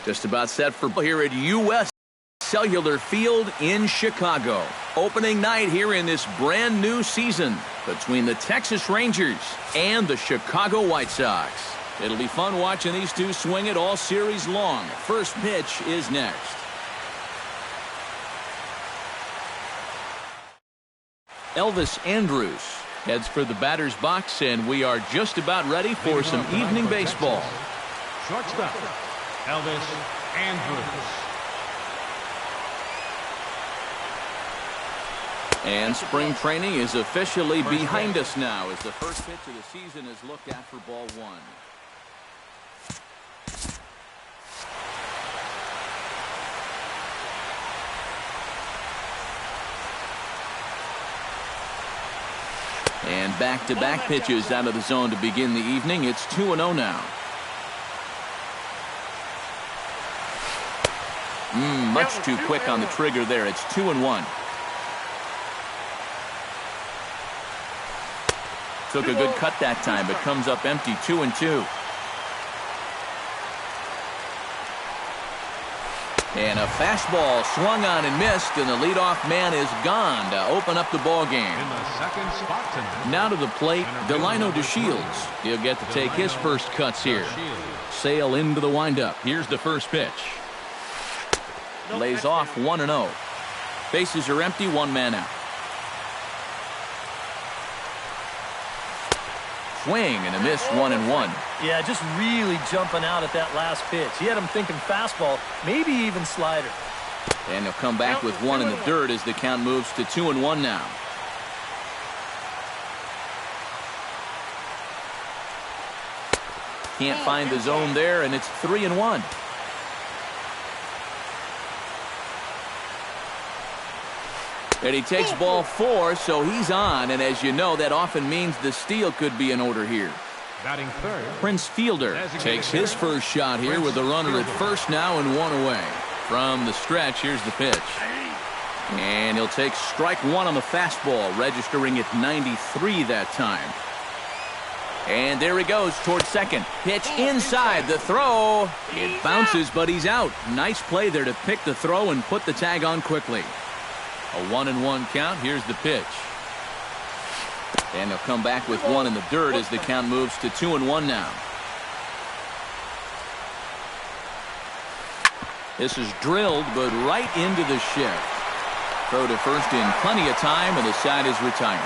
Just about set for here at U.S. Cellular Field in Chicago. Opening night here in this brand new season between the Texas Rangers and the Chicago White Sox. It'll be fun watching these two swing it all series long. First pitch is next. Elvis Andrus heads for the batter's box, and we are just about ready for some evening baseball. Shortstop, Elvis Andrus. And spring training is officially behind us now as the first pitch of the season is looked at for ball one. And back-to-back pitches out of the zone to begin the evening. It's 2-0 now. Much too quick on the trigger there. It's 2-1. Took a good cut that time, but comes up empty. 2-2. And a fastball swung on and missed, and the leadoff man is gone to open up the ball game. In the second spot tonight. Now to the plate, Delino DeShields. He'll get to take his first cuts here. Sail into the windup. Here's the first pitch. Lays off 1-0. Bases are empty, one man out. Swing and a miss, 1-1. Yeah, just really jumping out at that last pitch. He had him thinking fastball, maybe even slider. And he'll come back with one in the dirt as the count moves to 2-1 now. Can't find the zone there, and it's 3-1. And he takes ball 4, so he's on. And as you know, that often means the steal could be in order here. Batting third, Prince Fielder takes his first shot here with a runner at first now and one away. From the stretch, here's the pitch. And he'll take strike one on the fastball, registering at 93 that time. And there he goes towards second. Pitch inside, the throw. It bounces, but he's out. Nice play there to pick the throw and put the tag on quickly. A 1-1 count. Here's the pitch. And they'll come back with one in the dirt as the count moves to 2-1 now. This is drilled, but right into the shift. Throw to first in plenty of time, and the side is retired.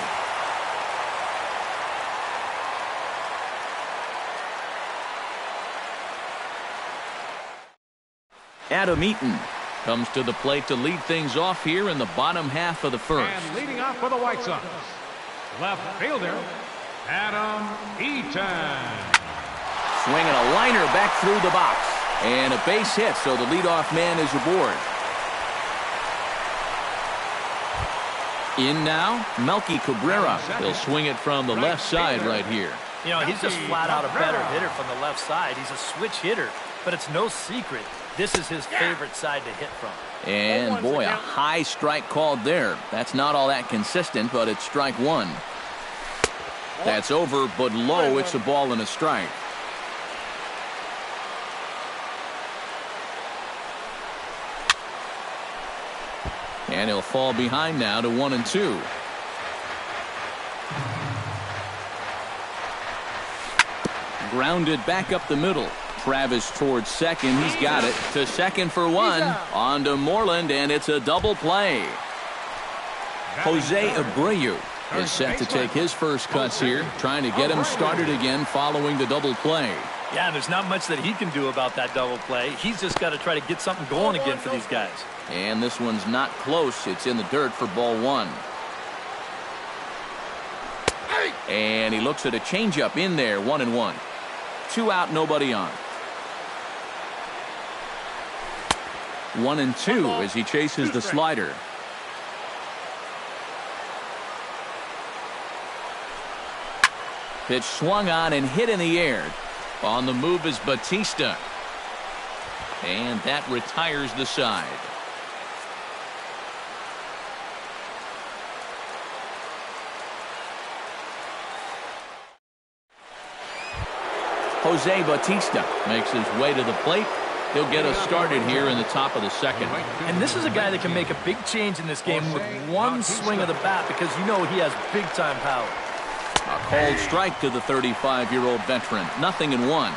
Adam Eaton comes to the plate to lead things off here in the bottom half of the first. and leading off for the White Sox, left fielder, Adam Eaton. Swinging a liner back through the box. And a base hit, so the leadoff man is aboard. In now, Melky Cabrera. He'll swing it from the left side right here. You know, he's just flat out a better hitter from the left side. He's a switch hitter, but it's no secret this is his favorite side to hit from. And boy, a high strike called there. That's not all that consistent, but it's strike one. That's over, but low. It's a ball and a strike. And he'll fall behind now to 1-2. Grounded back up the middle. Travis towards second. He's got it. To second for one. On to Moreland, and it's a double play. Jose Abreu is set to take his first cuts here, trying to get him started again following the double play. Yeah, there's not much that he can do about that double play. He's just got to try to get something going again for these guys. And this one's not close. It's in the dirt for ball one. And he looks at a changeup in there, 1-1. 2 out, nobody on. 1-2 as he chases the slider. Pitch swung on and hit in the air. On the move is Batista. And that retires the side. Jose Batista makes his way to the plate. He'll get us started here in the top of the second. And this is a guy that can make a big change in this game with one swing of the bat because you know he has big-time power. A called strike to the 35-year-old veteran. 0-1.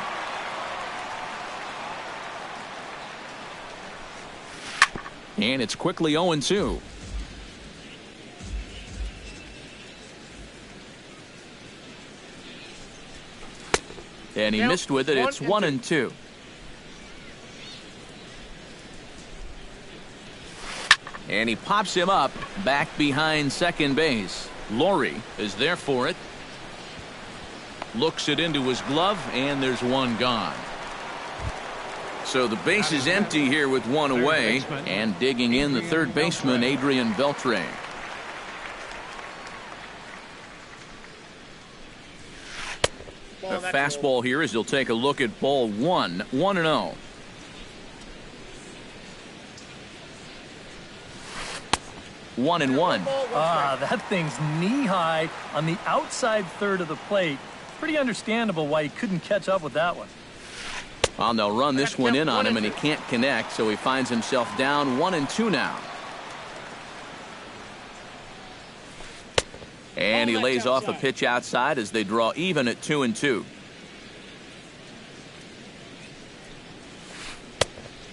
And it's quickly 0-2. And he missed with it. It's 1-2. And he pops him up back behind second base. Laurie is there for it. Looks it into his glove, and there's one gone. So the base is empty here with one away, and digging in the third baseman, Adrian Beltre. A fastball here as he'll take a look at ball 1. 1-0. One and one. That thing's knee-high on the outside third of the plate. Pretty understandable why he couldn't catch up with that one. Well, they'll run this one in on him, and he can't connect, so he finds himself down 1-2 now. And he lays off a pitch outside as they draw even at 2-2.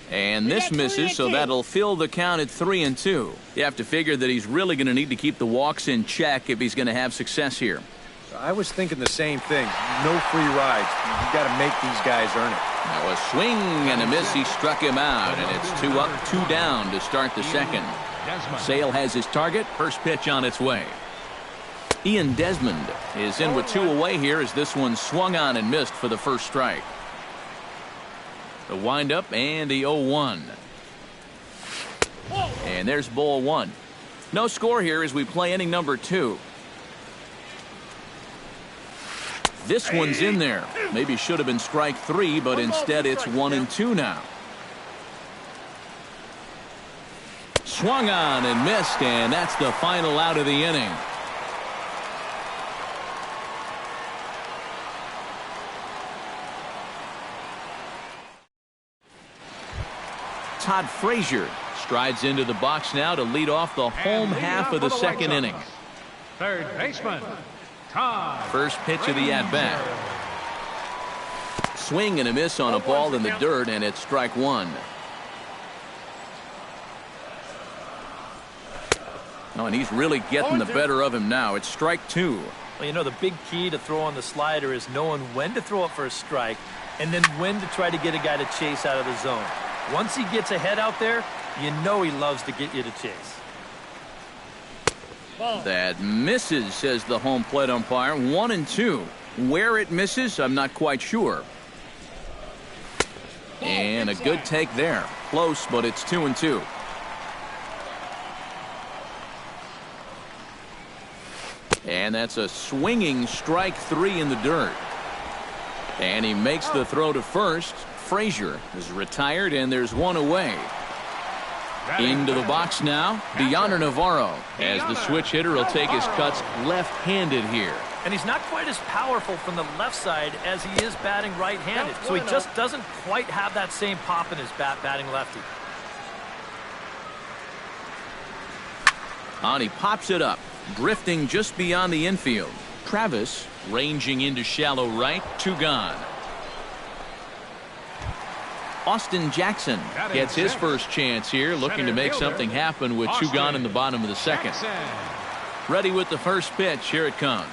And this misses, so that'll fill the count at 3-2. You have to figure that he's really going to need to keep the walks in check if he's going to have success here. I was thinking the same thing. No free rides. You got to make these guys earn it. Now a swing and a miss. He struck him out, and it's 2 up, 2 down to start the second. Sale has his target. First pitch on its way. Ian Desmond is in with 2 away here as this one swung on and missed for the first strike. The windup and the 0-1. And there's ball 1. No score here as we play inning number 2. This one's in there. Maybe should have been strike 3, but instead it's 1-2 now. Swung on and missed, and that's the final out of the inning. Todd Frazier strides into the box now to lead off the home half of the second inning. Third baseman, Todd. First pitch of the at-bat. Swing and a miss on a ball in the dirt, and it's strike 1. Oh, and he's really getting the better of him now. It's strike 2. Well, you know, the big key to throwing the slider is knowing when to throw it for a strike and then when to try to get a guy to chase out of the zone. Once he gets ahead out there, you know he loves to get you to chase. That misses, says the home plate umpire. 1-2. Where it misses, I'm not quite sure. And a good take there. Close, but it's 2-2. And that's a swinging strike 3 in the dirt. And he makes the throw to first. Frazier is retired, and there's one away. Into the box now, Deoner Navarro, as the switch hitter will take his cuts left-handed here. And he's not quite as powerful from the left side as he is batting right-handed, so he just doesn't quite have that same pop in his bat batting lefty. And he pops it up, drifting just beyond the infield. Travis ranging into shallow right, 2 gone. Austin Jackson gets his first chance here, looking to make something happen with 2 gone in the bottom of the second. Ready with the first pitch. Here it comes.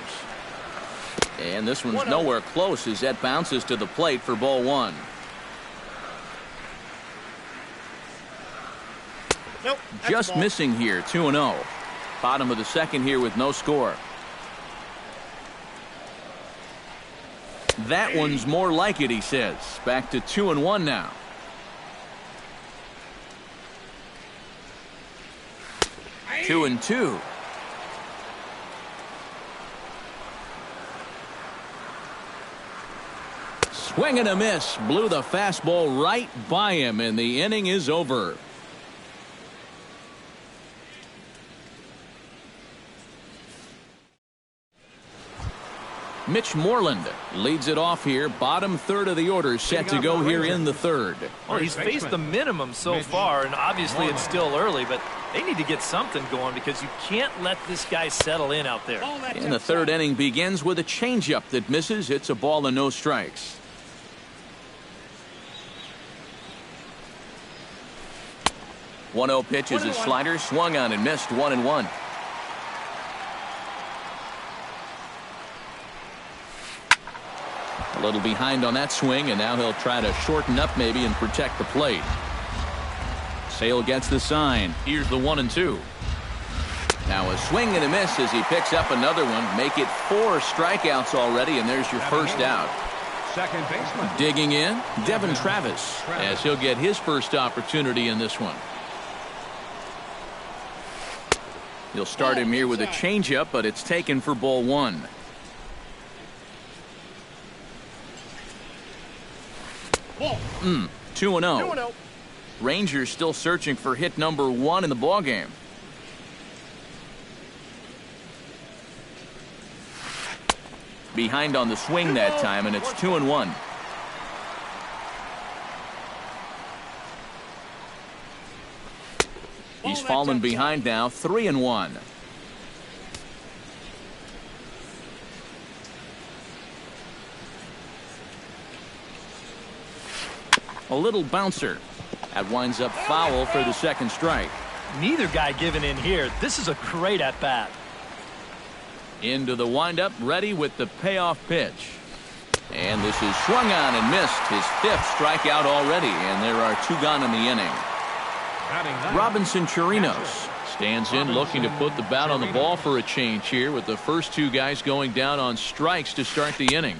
And this one's nowhere close as that bounces to the plate for ball 1. Just missing here, 2-0. Bottom of the second here with no score. That one's more like it, he says. Back to 2-1 now. Two and 2. Swing and a miss. Blew the fastball right by him, and the inning is over. Mitch Moreland leads it off here. Bottom third of the order set to go here in the third. Well, he's faced the minimum so far, and obviously it's still early, but they need to get something going because you can't let this guy settle in out there. And the third inning begins with a changeup that misses. It's a ball and no strikes. One 0 pitch is a slider, swung on and missed. 1-1. A little behind on that swing, and now he'll try to shorten up maybe and protect the plate. Sale gets the sign. Here's the 1-2. Now a swing and a miss as he picks up another one. Make it 4 strikeouts already, and there's your first out. Second baseman. Digging in, Devin Travis, as he'll get his first opportunity in this one. He'll start him here with a changeup, but it's taken for ball 1. 2-0. Rangers still searching for hit number 1 in the ballgame. Behind on the swing that time, and it's 2-1. He's fallen behind now, 3-1. A little bouncer. That winds up foul for the second strike. Neither guy giving in here. This is a great at-bat. Into the windup, ready with the payoff pitch. And this is swung on and missed. His 5th strikeout already, and there are 2 gone in the inning. Robinson Chirinos stands in looking to put the bat on the ball for a change here with the first 2 guys going down on strikes to start the inning.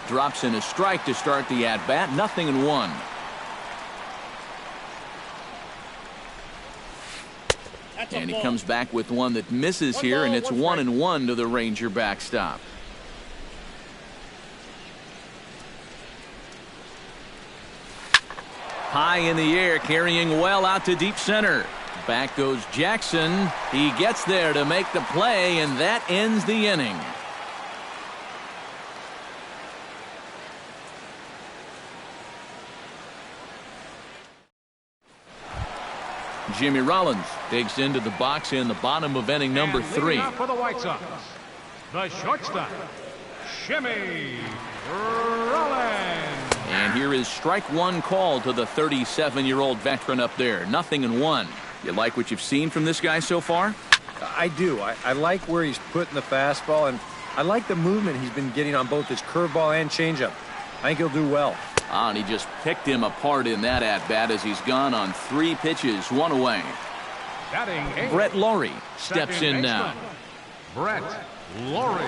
Drops in a strike to start the at-bat. 0-1. And he comes back with one that misses here, and it's 1-1 to the Ranger backstop. High in the air, carrying well out to deep center. Back goes Jackson. He gets there to make the play, and that ends the inning. Jimmy Rollins digs into the box in the bottom of inning number 3. For the White Sox, the shortstop, Jimmy Rollins. And here is strike 1 called to the 37-year-old veteran up there. 0-1. You like what you've seen from this guy so far? I do. I like where he's putting the fastball, and I like the movement he's been getting on both his curveball and changeup. I think he'll do well. And he just picked him apart in that at-bat as he's gone on 3 pitches, 1 away. Brett Laurie steps in now. Brett Laurie.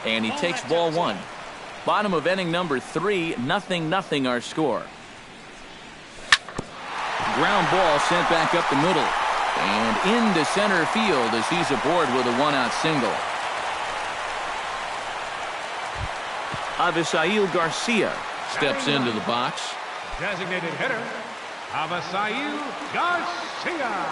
And he takes ball 1. Bottom of inning number 3, 0-0 our score. Ground ball sent back up the middle. And into center field as he's aboard with a 1-out single. Avisail Garcia steps into the box. Designated hitter, Avisail Garcia.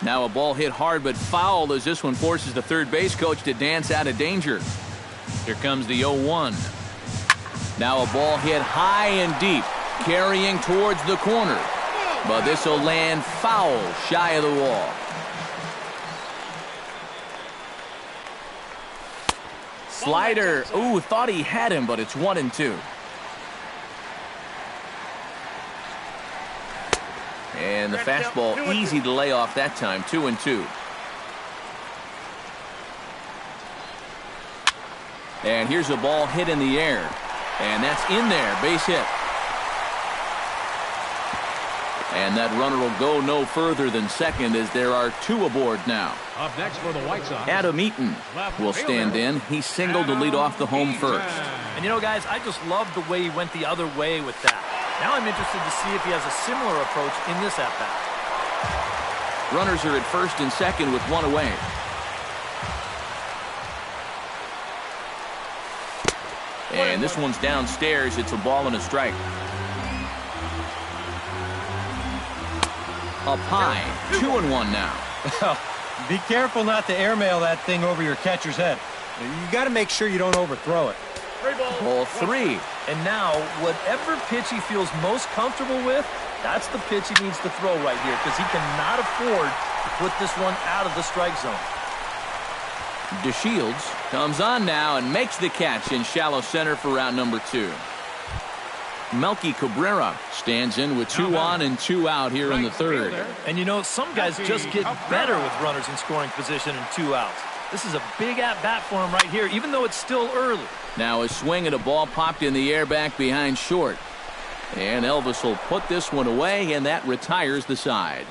Now a ball hit hard but foul as this one forces the third base coach to dance out of danger. Here comes the 0-1. Now a ball hit high and deep, carrying towards the corner. But this will land foul shy of the wall. Slider, ooh, thought he had him, but it's 1-2. And the fastball easy to lay off that time, 2-2. And here's a ball hit in the air. And that's in there, base hit. And that runner will go no further than second as there are 2 aboard now. Up next for the White Sox, Adam Eaton will stand in. He singled to lead off the home first. And you know, guys, I just love the way he went the other way with that. Now I'm interested to see if he has a similar approach in this at-bat. Runners are at first and second with 1 away. And this one's downstairs. It's a ball and a strike. Up high, 2-1 now. Be careful not to airmail that thing over your catcher's head. You got to make sure you don't overthrow it. Ball 3. And now, whatever pitch he feels most comfortable with, that's the pitch he needs to throw right here because he cannot afford to put this one out of the strike zone. DeShields comes on now and makes the catch in shallow center for round number 2. Melky Cabrera stands in with 2 on and 2 out here in the 3rd. And you know, some guys just get better with runners in scoring position and 2 outs. This is a big at-bat for him right here, even though it's still early. Now a swing at a ball popped in the air back behind short. And Elvis will put this one away, and that retires the side.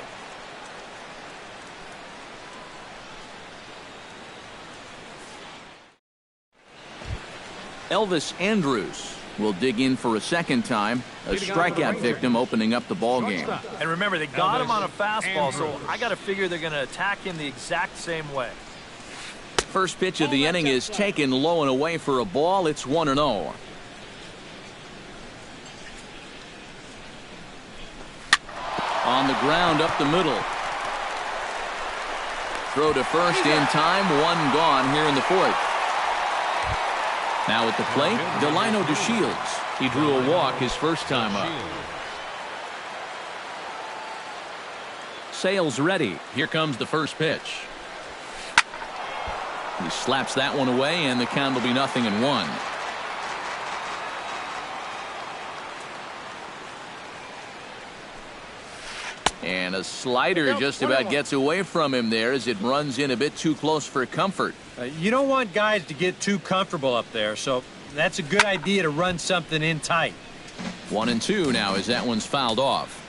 Elvis Andrus will dig in for a second time, a strikeout victim opening up the ball game. And remember, they got him on a fastball, so I got to figure they're going to attack him the exact same way. First pitch of the inning is taken low and away for a ball. It's 1-0. On the ground up the middle. Throw to first in time. 1 gone here in the 4th. Now at the plate, Delino DeShields. He drew a walk his first time up. Sale's ready. Here comes the first pitch. He slaps that one away, and the count will be 0-1. And a slider just about gets away from him there as it runs in a bit too close for comfort. You don't want guys to get too comfortable up there, so that's a good idea to run something in tight. 1-2 now as that one's fouled off.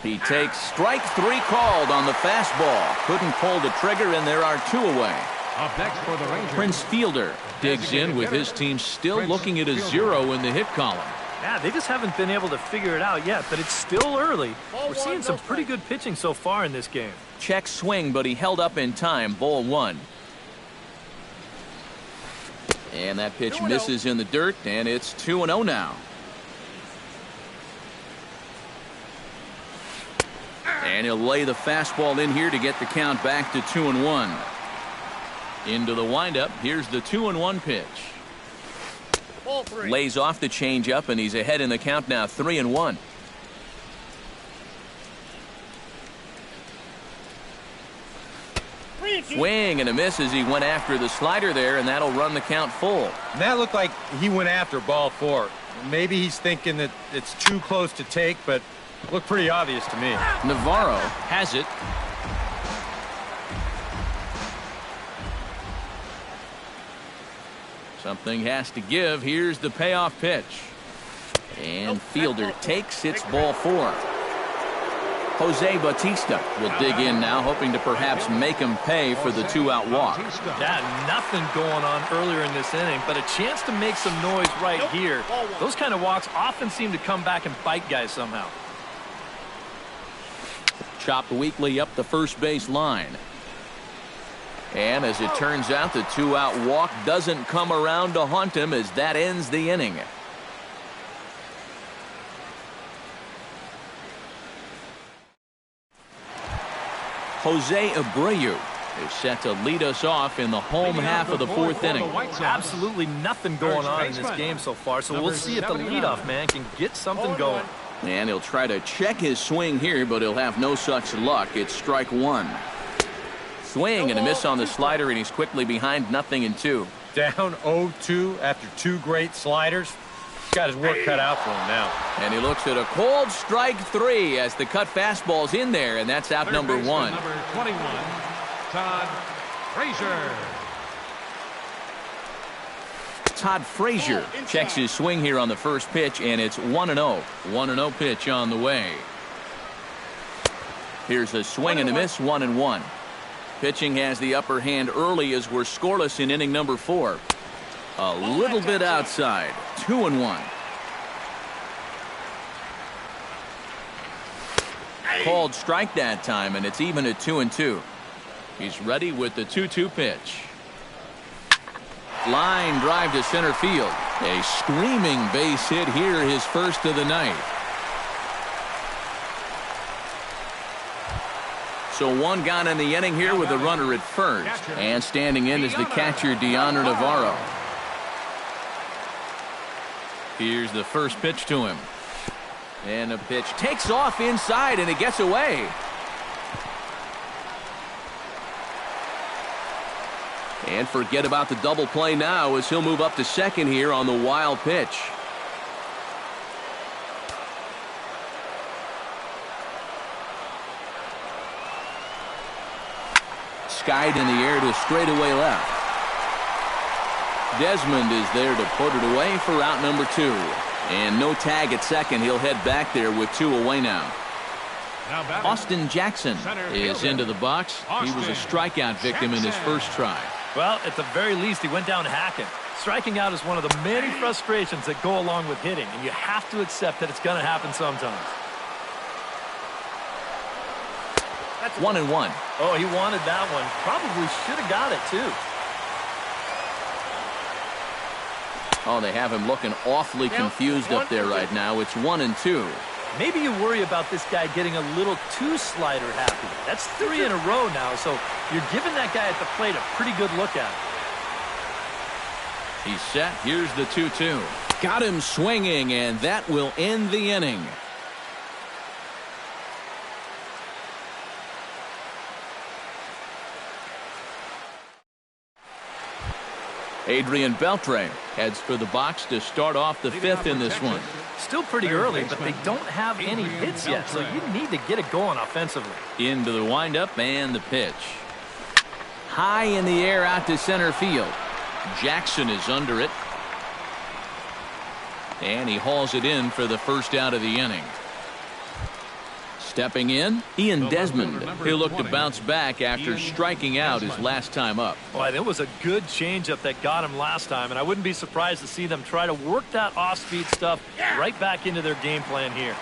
He takes strike 3 called on the fastball. Couldn't pull the trigger, and there are 2 away. Up next for the Rangers, Prince Fielder digs in with his team still looking at a 0 in the hit column. Yeah, they just haven't been able to figure it out yet, but it's still early. We're seeing some pretty good pitching so far in this game. Check swing, but he held up in time. Ball 1. And that pitch misses in the dirt, and it's 2-0 now. And he'll lay the fastball in here to get the count back to 2-1. Into the windup. Here's the 2-1 pitch. Lays off the changeup, and he's ahead in the count now, 3-1. Swing and a miss as he went after the slider there, and that'll run the count full. And that looked like he went after ball 4. Maybe he's thinking that it's too close to take, but it looked pretty obvious to me. Navarro has it. Something has to give. Here's the payoff pitch. And Fielder takes. It's ball 4. Jose Bautista will dig in now, hoping to perhaps make him pay for the 2-out walk. Yeah, nothing going on earlier in this inning, but a chance to make some noise right here. Those kind of walks often seem to come back and bite guys somehow. Chopped weakly up the first base line. And as it turns out, the 2-out walk doesn't come around to haunt him as that ends the inning. Jose Abreu is set to lead us off in the home half of the 4th inning. Absolutely nothing going on in this game so far, so we'll see if the leadoff man can get something going. And he'll try to check his swing here, but he'll have no such luck. It's strike 1. Swing and a miss on the slider, and he's quickly behind 0-2. Down 0-2 after 2 great sliders. He's got his work cut out for him now. And he looks at a cold strike 3 as the cut fastball's in there, and that's out number 1. Number 21, Todd Frazier. Todd Frazier checks his swing here on the first pitch, and it's 1-0. 1-0 pitch on the way. Here's a swing and a miss, 1-1. Pitching has the upper hand early as we're scoreless in inning number 4. A little bit outside. 2-1. Called strike that time, and it's even at 2-2. He's ready with the 2-2 pitch. Line drive to center field. A screaming base hit here, his first of the night. So one gone in the inning here with a runner at first. And standing in is the catcher, Deanna Navarro. Here's the first pitch to him. And the pitch takes off inside, and it gets away. And forget about the double play now as he'll move up to second here on the wild pitch. Skied in the air to straightaway left. Desmond is there to put it away for out number 2. And no tag at second. He'll head back there with 2 away now. Austin Jackson is into the box. He was a strikeout victim in his first try. Well, at the very least, he went down hacking. Striking out is one of the many frustrations that go along with hitting, and you have to accept that it's going to happen sometimes. 1-1. Oh, he wanted that one. Probably should have got it, too. Oh, they have him looking awfully confused up there right now. It's 1-2. Maybe you worry about this guy getting a little too slider happy. That's 3 in a row now, so you're giving that guy at the plate a pretty good look at it. He's set. Here's the 2-2. Got him swinging, and that will end the inning. Adrian Beltre heads for the box to start off the 5th in this one. Still pretty early, but they don't have any hits yet, so you need to get it going offensively. Into the windup and the pitch. High in the air out to center field. Jackson is under it. And he hauls it in for the first out of the inning. Stepping in, Ian Desmond. He'll look to bounce back after striking out his last time up. Boy, that was a good changeup that got him last time, and I wouldn't be surprised to see them try to work that off-speed stuff right back into their game plan here.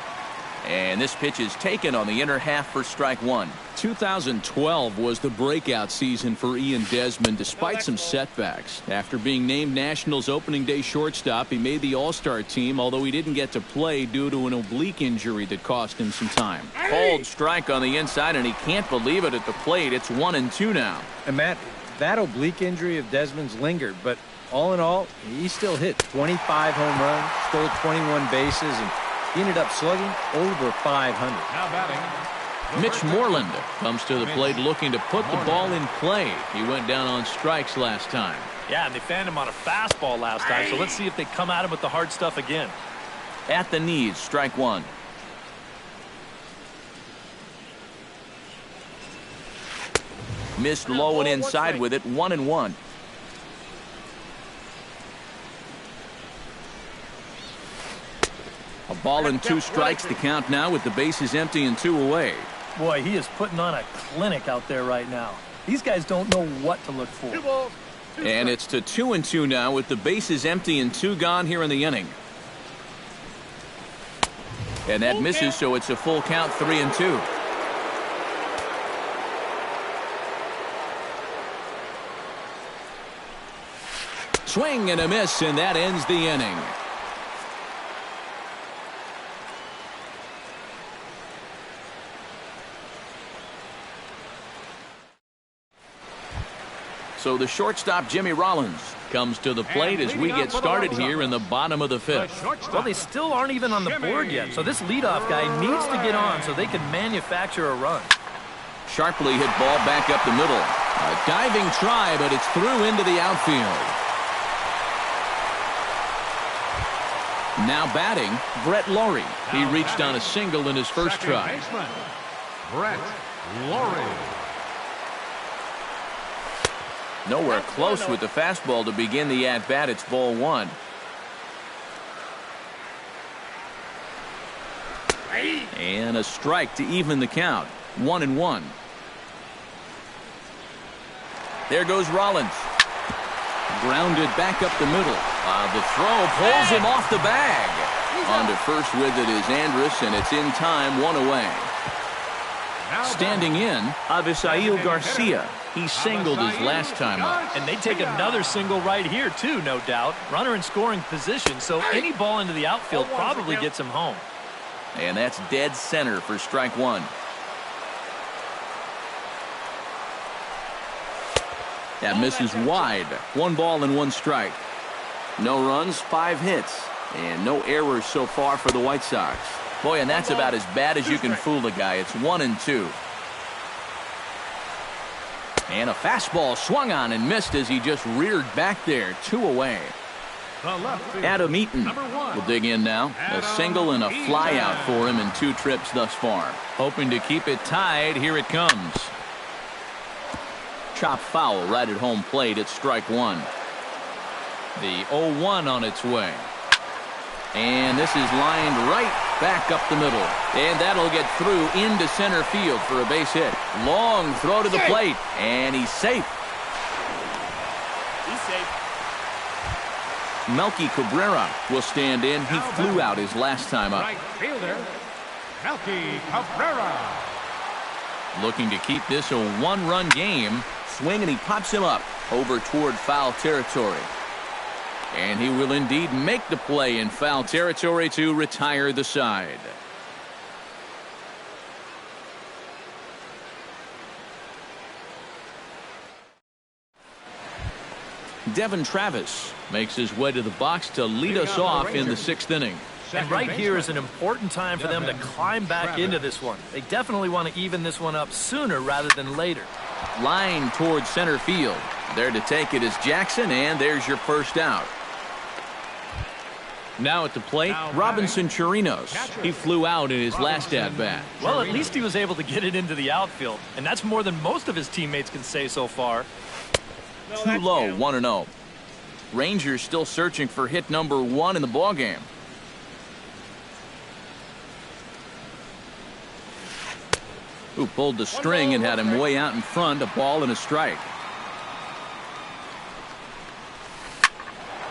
And this pitch is taken on the inner half for strike 1. 2012 was the breakout season for Ian Desmond despite some setbacks. After being named Nationals opening day shortstop, he made the All-Star team, although he didn't get to play due to an oblique injury that cost him some time. Called strike on the inside, and he can't believe it at the plate. It's 1-2 now. And Matt, that oblique injury of Desmond's lingered, but all in all, he still hit 25 home runs, stole 21 bases, and he ended up slugging over 500. Now batting, Mitch Moreland comes to the plate looking to put the ball in play. He went down on strikes last time. Yeah, and they fanned him on a fastball last time, so let's see if they come at him with the hard stuff again. At the knees, strike 1. Missed low and inside with it, 1-1. A ball and 2 strikes to count now with the bases empty and 2 away. Boy, he is putting on a clinic out there right now. These guys don't know what to look for. And it's to 2-2 now with the bases empty and 2 gone here in the inning. And that misses, so it's a full count, 3-2. Swing and a miss, and that ends the inning. So the shortstop, Jimmy Rollins, comes to the plate as we get started here in the bottom of the 5th. Well, they still aren't even on the board yet, so this leadoff guy needs to get on so they can manufacture a run. Sharply hit ball back up the middle. A diving try, but it's through into the outfield. Now batting, Brett Lawrie. He reached on a single in his first try. Brett Lawrie. Nowhere close with the fastball to begin the at-bat. It's ball 1. And a strike to even the count. 1-1. There goes Rollins. Grounded back up the middle. The throw pulls him off the bag. On to first with it is Andrus, and it's in time, 1 away. Standing in, Avisail Garcia. He singled his last time up. And they take another single right here, too, no doubt. Runner in scoring position, so any ball into the outfield probably gets him home. And that's dead center for strike 1. That misses wide. 1 ball and 1 strike. No runs, 5 hits, and no errors so far for the White Sox. Boy, and that's about as bad as you can fool the guy. It's 1-2. And a fastball swung on and missed as he just reared back there. 2 away. Adam Eaton will dig in now. A single and a fly out for him in 2 trips thus far. Hoping to keep it tied. Here it comes. Chop foul right at home plate. It's strike 1. The 0-1 on its way. And this is lined right back up the middle. And that'll get through into center field for a base hit. Long throw to the plate. And he's safe. He's safe. Melky Cabrera will stand in. He flew out his last time up. Right fielder, Melky Cabrera. Looking to keep this a 1-run game. Swing, and he pops him up over toward foul territory. And he will indeed make the play in foul territory to retire the side. Devin Travis makes his way to the box to lead us off in the 6th inning. And right here is an important time for them to climb back into this one. They definitely want to even this one up sooner rather than later. Line towards center field. There to take it is Jackson, and there's your first out. Now at the plate, Robinson Chirinos. He flew out in his last at-bat. Well, at least he was able to get it into the outfield, and that's more than most of his teammates can say so far. Too low, 1-0. Rangers still searching for hit number 1 in the ballgame. Who pulled the string and had him way out in front. A ball and a strike.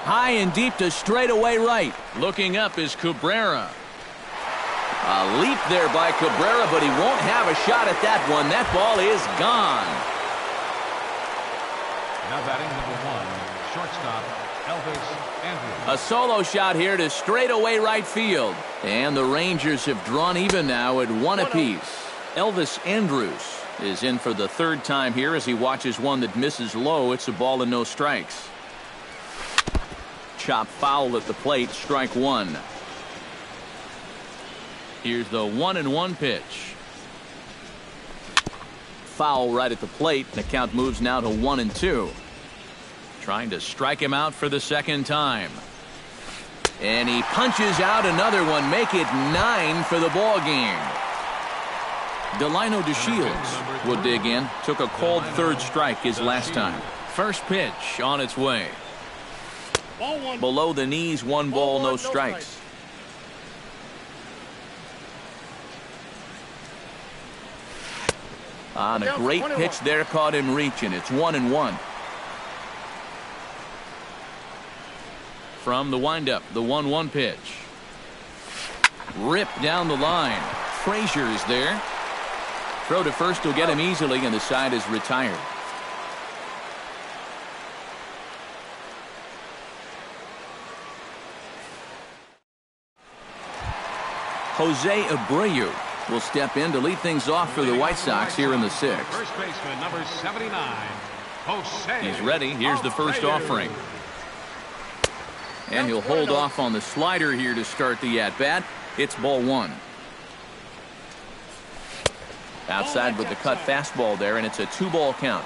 High and deep to straightaway right. Looking up is Cabrera. A leap there by Cabrera, but he won't have a shot at that one. That ball is gone. Now batting number 1, shortstop, Elvis Andrews. A solo shot here to straightaway right field. And the Rangers have drawn even now at 1 apiece. Elvis Andrews is in for the 3rd time here as he watches one that misses low. It's a ball and no strikes. Chop foul at the plate, strike 1. Here's the 1-1 pitch. Foul right at the plate. The count moves now to 1-2. Trying to strike him out for the 2nd time. And he punches out another one. Make it 9 for the ball game. Delino DeShields will dig in. Took a called 3rd strike his last time. First pitch on its way. Below the knees, 1 ball, no strikes. On a great pitch there, caught him reaching. It's 1-1. From the windup, the 1-1 pitch. Rip down the line. Frazier is there. Throw to first will get him easily, and the side is retired. Jose Abreu will step in to lead things off for the White Sox here in the 6th. First baseman number 79, Jose. He's ready. Here's the first offering. And he'll hold off on the slider here to start the at-bat. It's ball 1. Outside with the cut fastball there, and it's a 2-ball count.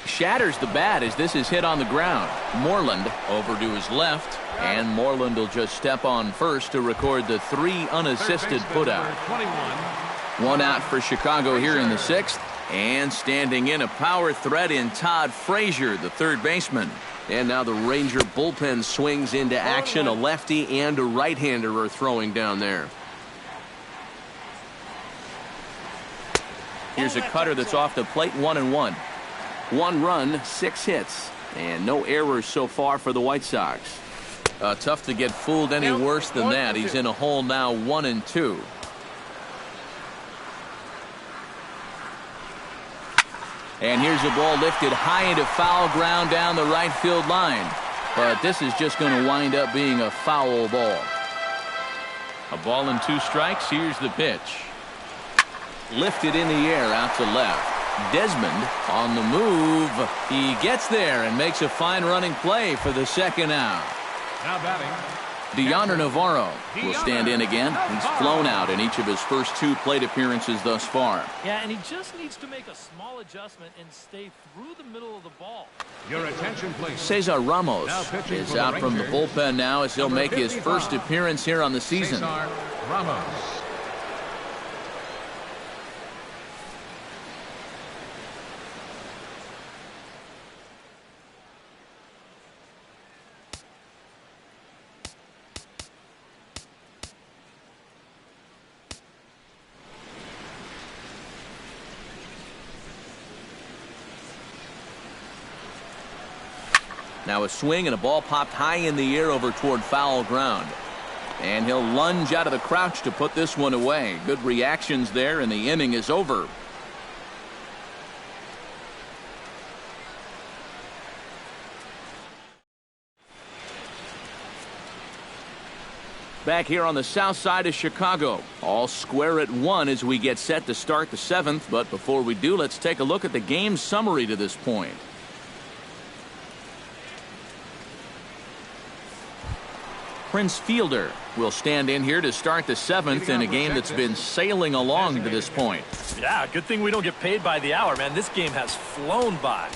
Shatters the bat as this is hit on the ground. Moreland over to his left, and Moreland will just step on first to record the 3 unassisted putout. 1 out for Chicago here in the 6th, and standing in a power threat in Todd Frazier, the 3rd baseman. And now the Ranger bullpen swings into action. A lefty and a right-hander are throwing down there. Here's a cutter that's off the plate, 1-1. 1 run, 6 hits, and no errors so far for the White Sox. Tough to get fooled any worse than that. He's in a hole now, 1-2. And here's a ball lifted high into foul ground down the right field line. But this is just going to wind up being a foul ball. A ball and 2 strikes. Here's the pitch. Lifted in the air out to left. Desmond on the move. He gets there and makes a fine running play for the second out. Now batting, Deoner Navarro will stand in again. He's flown out in each of his first 2 plate appearances thus far. Yeah, and he just needs to make a small adjustment and stay through the middle of the ball. your attention, please. Cesar Ramos Now pitching is for the out from the Rangers, bullpen now as he'll number make his 55, first appearance here on the season. Cesar Ramos. Now a swing and a ball popped high in the air over toward foul ground. And he'll lunge out of the crouch to put this one away. Good reactions there, and the inning is over. Back here on the south side of Chicago, all square at 1 as we get set to start the 7th. But before we do, let's take a look at the game summary to this point. Prince Fielder will stand in here to start the 7th in a game that's been sailing along to this point. Yeah, good thing we don't get paid by the hour, man. This game has flown by.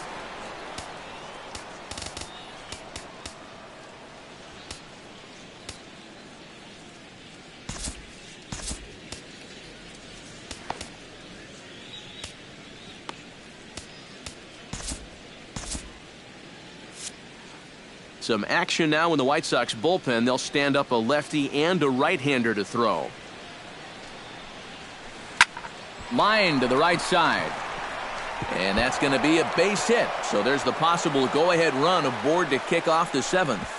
Some action now in the White Sox bullpen. They'll stand up a lefty and a right-hander to throw. Line to the right side. And that's going to be a base hit. So there's the possible go-ahead run aboard to kick off the 7th.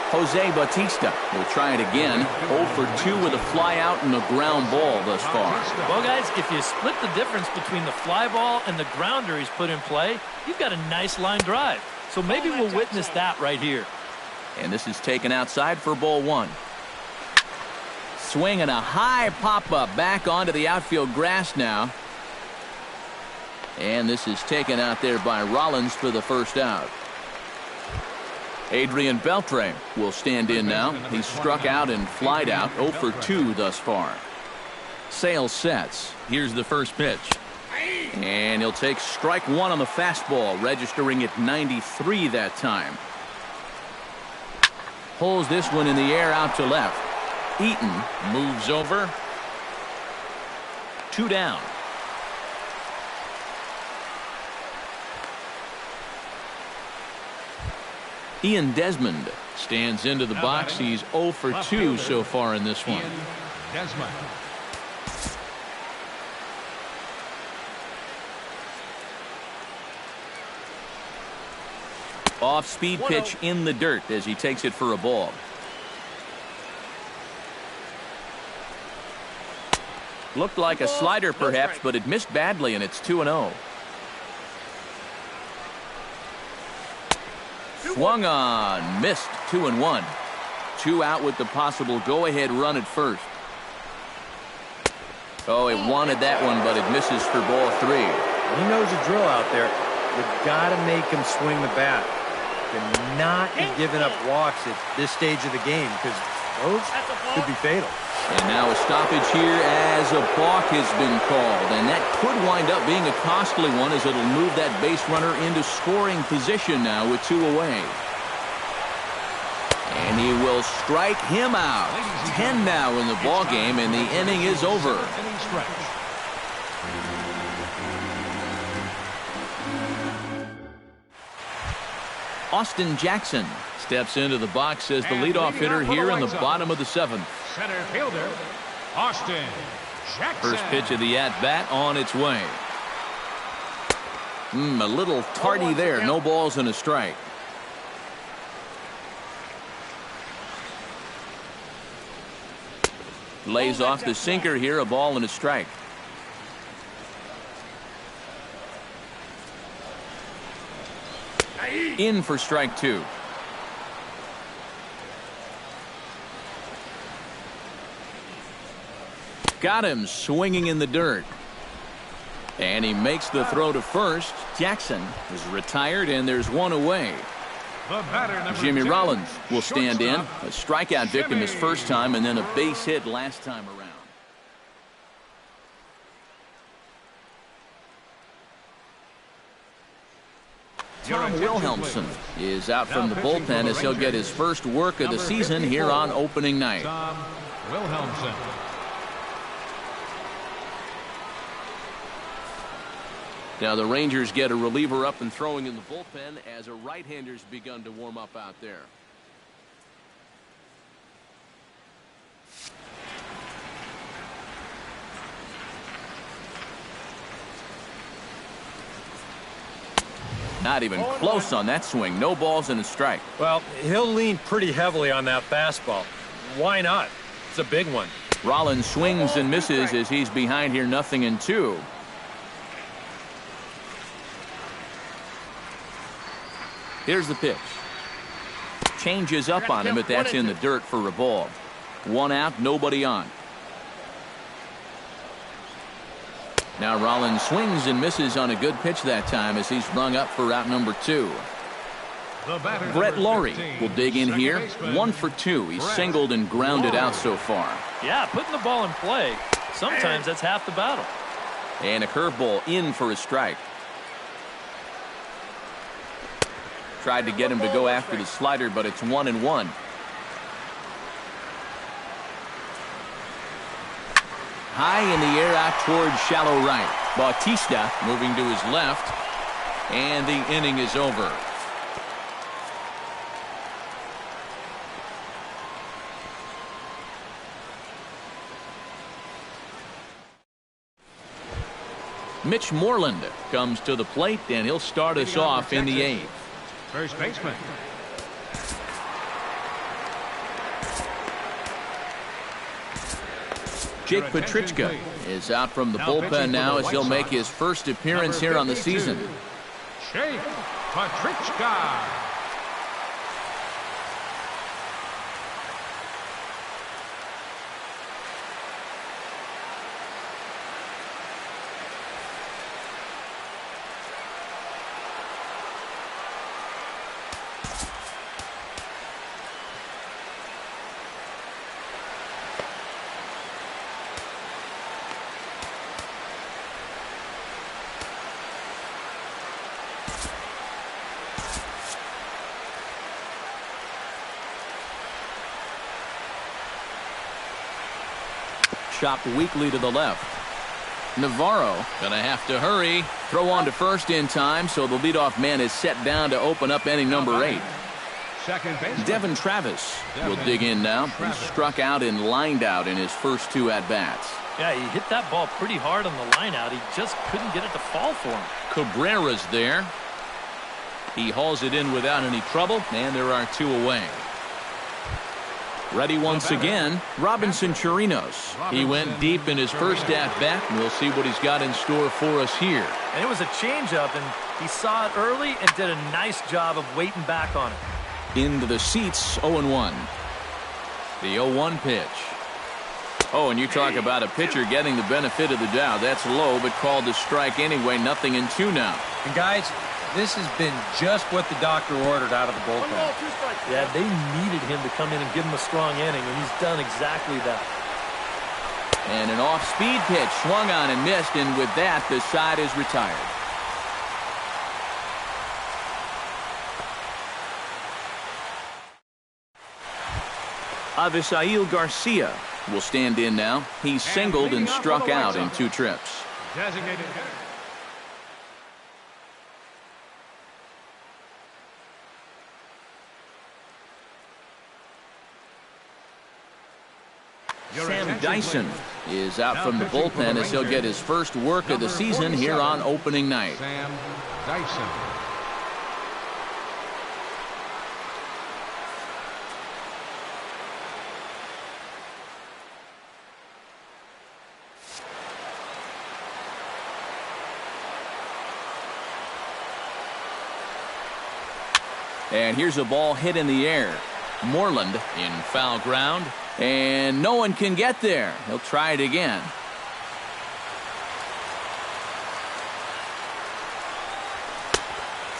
Jose Bautista will try it again. 0 for 2 with a fly out and a ground ball thus far. Well, guys, if you split the difference between the fly ball and the grounder he's put in play, you've got a nice line drive. So maybe we'll witness that right here. And this is taken outside for ball 1. Swing and a high pop-up back onto the outfield grass now. And this is taken out there by Rollins for the first out. Adrian Beltre will stand in now. He's struck out and flied out. 0 for 2 thus far. Sale sets. Here's the first pitch. And he'll take strike 1 on the fastball, registering at 93 that time. Pulls this one in the air out to left. Eaton moves over. 2 down. Ian Desmond stands into the box. He's 0 for 2 so far in this one. Desmond. Off-speed pitch in the dirt as he takes it for a ball. Looked like a slider perhaps, but it missed badly, and it's 2-0. Swung on, missed. 2-1. 2 out with the possible go-ahead run at first. Oh, it wanted that one, but it misses for ball 3. He knows the drill out there. You've got to make him swing the bat. And not be giving up walks at this stage of the game, because those could be fatal. And now a stoppage here as a balk has been called. And that could wind up being a costly one, as it'll move that base runner into scoring position now with 2 away. And he will strike him out. 10 now in the ball game, and the inning is over. Austin Jackson steps into the box as the leadoff hitter here in the bottom of the 7th. Center fielder, Austin Jackson. First pitch of the at-bat on its way. A little tardy there. No balls and a strike. Lays off the sinker here, a ball and a strike. In for strike two. Got him swinging in the dirt. And he makes the throw to first. Jackson is retired, and there's one away. Jimmy Rollins will stand in. A strikeout victim his first time, and then a base hit last time around. Tom Wilhelmsen is out from the bullpen as he'll get his first work of the season here on opening night. Tom Wilhelmsen. Now the Rangers get a reliever up and throwing in the bullpen as a right-hander's begun to warm up out there. Not even close on that swing. No balls and a strike. Well, he'll lean pretty heavily on that fastball. Why not? It's a big one. Rollins swings and misses as he's behind here 0-2. Here's the pitch. Changes up on him, but that's in the dirt for a ball. One out, nobody on. Now Rollins swings and misses on a good pitch that time as he's rung up for out number 2. Brett Laurie will dig in here. 1 for 2. He's singled and grounded out so far. Yeah, putting the ball in play, sometimes that's half the battle. And a curveball in for a strike. Tried to get him to go after the slider, but it's 1-1. High in the air out towards shallow right. Bautista moving to his left, and the inning is over. Mitch Moreland comes to the plate, and he'll start us off in the 8th. First baseman. Jake Petrichka is out from the bullpen now as he'll make his first appearance here on the season. Jake Petrichka. Chopped weakly to the left. Navarro gonna have to hurry. Throw on to first in time, so the leadoff man is set down to open up inning number 8. Second baseman. Devin Travis will dig in now. He struck out and lined out in his first 2 at-bats. Yeah, he hit that ball pretty hard on the line out. He just couldn't get it to fall for him. Cabrera's there. He hauls it in without any trouble, and there are 2 away. Ready once again, Robinson Chirinos. He went deep in his first at-bat, and we'll see what he's got in store for us here. And it was a changeup, and he saw it early and did a nice job of waiting back on it. Into the seats, 0-1. The 0-1 pitch. Oh, and you talk about a pitcher getting the benefit of the doubt. That's low, but called a strike anyway. 0-2 now. And guys, this has been just what the doctor ordered out of the bullpen. Yeah, they needed him to come in and give him a strong inning, and he's done exactly that. And an off-speed pitch swung on and missed, and with that, the side is retired. Avisail Garcia will stand in now. He's singled and struck out in 2 trips. Designated hitter. Sam Dyson is out from the bullpen as he'll get his first work of the season here on opening night. Sam Dyson. And here's a ball hit in the air. Moreland in foul ground, and no one can get there. He'll try it again.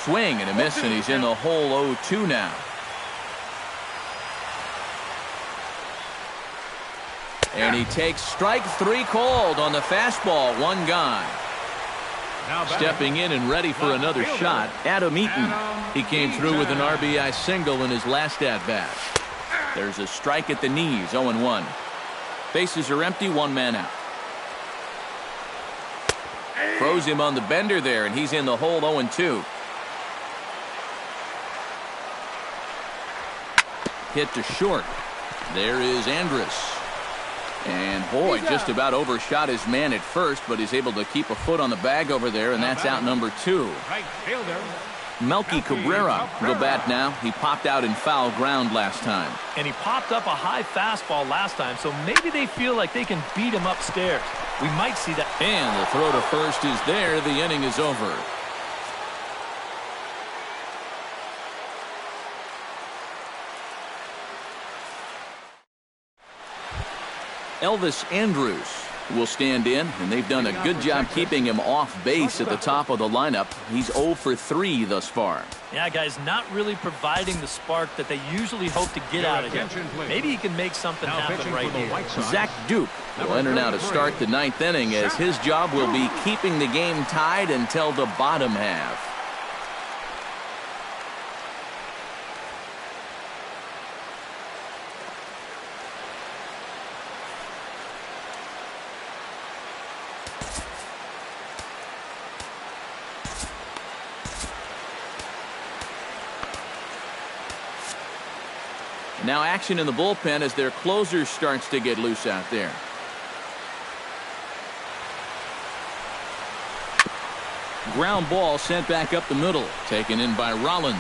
Swing and a miss, and he's in the hole 0-2 now. And he takes strike 3 called on the fastball. One gone. Stepping in and ready for another shot, Adam Eaton. He came through with an RBI single in his last at-bat. There's a strike at the knees, 0-1. Bases are empty, 1 man out. Throws him on the bender there, and he's in the hole 0-2. Hit to short. There is Andrus. And boy, just about overshot his man at first, but he's able to keep a foot on the bag over there, and that's out number 2. Melky Cabrera will bat now. He popped out in foul ground last time. And he popped up a high fastball last time, so maybe they feel like they can beat him upstairs. We might see that. And the throw to first is there. The inning is over. Elvis Andrus will stand in, and they've done a good job keeping him off base at the top of the lineup. He's 0 for 3 thus far. Yeah, guys, not really providing the spark that they usually hope to get out of him. Maybe he can make something happen right here. Zach Duke will enter now to start the 9th inning, as his job will be keeping the game tied until the bottom half. Now action in the bullpen as their closer starts to get loose out there. Ground ball sent back up the middle. Taken in by Rollins.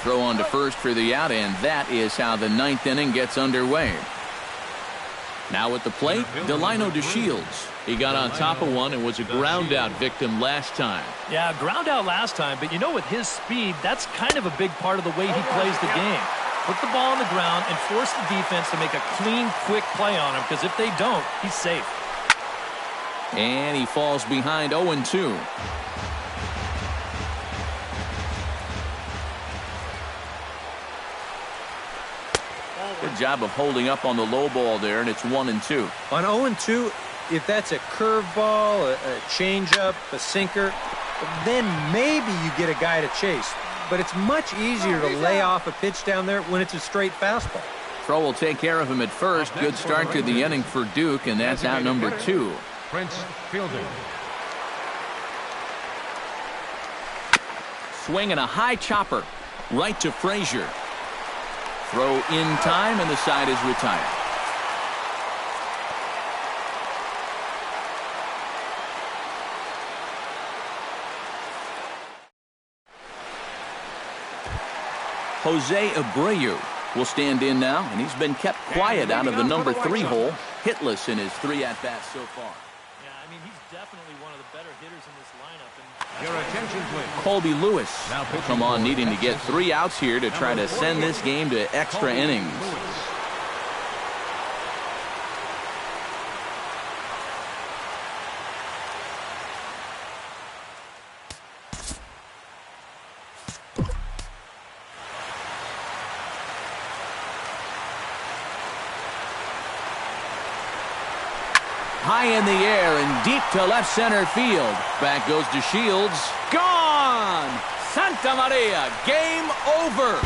Throw on to first for the out, and that is how the 9th inning gets underway. Now at the plate, Delino DeShields. He got on top of one and was a ground out victim last time. Yeah, ground out last time, but you know, with his speed, that's kind of a big part of the way he plays the game. Put the ball on the ground and force the defense to make a clean, quick play on him, because if they don't, he's safe. And he falls behind 0-2. Good job of holding up on the low ball there, and it's 1-2. On 0-2, if that's a curveball, a changeup, a sinker, then maybe you get a guy to chase. But it's much easier to lay off a pitch down there when it's a straight fastball. Throw will take care of him at first. Good start to the inning for Duke, and that's out number 2. Prince Fielder. Swing and a high chopper. Right to Frazier. Throw in time, and the side is retired. Jose Abreu will stand in now, and he's been kept quiet out of the number 3 hole, hitless in his 3 at-bats so far. Yeah, I mean, he's definitely one of the better hitters in this lineup. Your attention, please. Colby Lewis will come on, needing to get 3 outs here to try to send this game to extra innings. High in the air and deep to left center field. Back goes DeShields. Gone! Santa Maria, game over.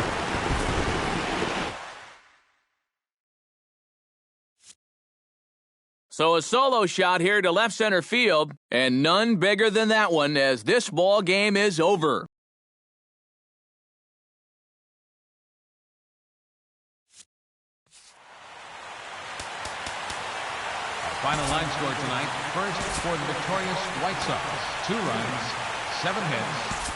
So a solo shot here to left center field, and none bigger than that one, as this ball game is over. Final line score tonight. First for the victorious White Sox. 2 runs, 7 hits,